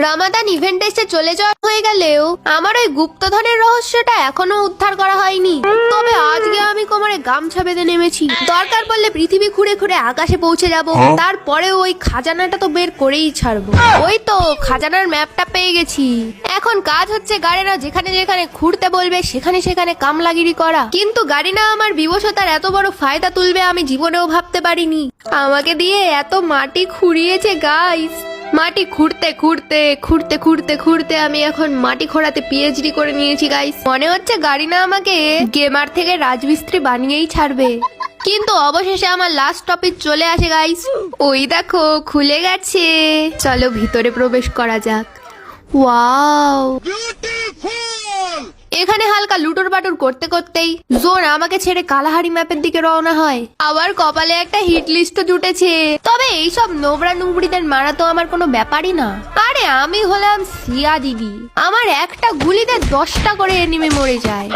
Ramadan event এসে চলে যাওয়া হয়ে গেলেও আমার ওই গুপ্তধনের রহস্যটা এখনো উদ্ধার করা হয়নি। তবে আজকে আমি কোমরে গামছা বেঁধে নেমেছি, দরকার পড়লে পৃথিবী ঘুরে ঘুরে আকাশে পৌঁছে যাব, তারপরে ওই খাজানাটা তো বের করেই ছাড়বো। ওই তো খাজানার ম্যাপটা পেয়ে গেছি। এখন কাজ হচ্ছে গাড়িরা যেখানে যেখানে ঘুরতে বলবে সেখানে সেখানে কামলাগিরি করা। কিন্তু গাড়িনা আমার বিবশতার এত বড় ফায়দা তুলবে আমি জীবনেও ভাবতে পারিনি। আমাকে দিয়ে এত মাটি খুঁড়িয়েছে গাইস। মাটি খুঁড়তে খুঁড়তে খুঁড়তে খুঁড়তে খুঁড়তে আমি এখন মাটি খোঁড়াতে পিএইচডি করে নিয়েছি গাইস। মনে হচ্ছে গাড়িনা আমাকে গেমার থেকে রাজমিস্ত্রি বানিয়েই ছাড়বে। কিন্তু অবশেষে আমার লাস্ট টপিক চলে আসে গাইস। ওই দেখো খুলে গেছে, চলো ভিতরে প্রবেশ করা যাক। ওয়াও, এখানে হালকা লুটোর বাটুর করতে করতেই জোন আমাকে ছেড়ে কালাহারি ম্যাপের দিকে রওনা হয়। আবার কপালে একটা হিট লিস্ট জুটেছে। তবে এইসব নোবরা নুবড়িদের মারা তো আমার কোনো ব্যাপারই না। আরে আমি হলাম সিয়া দিদি, আমার একটা গুলিতে 10টা করে এনিমি মরে যায়।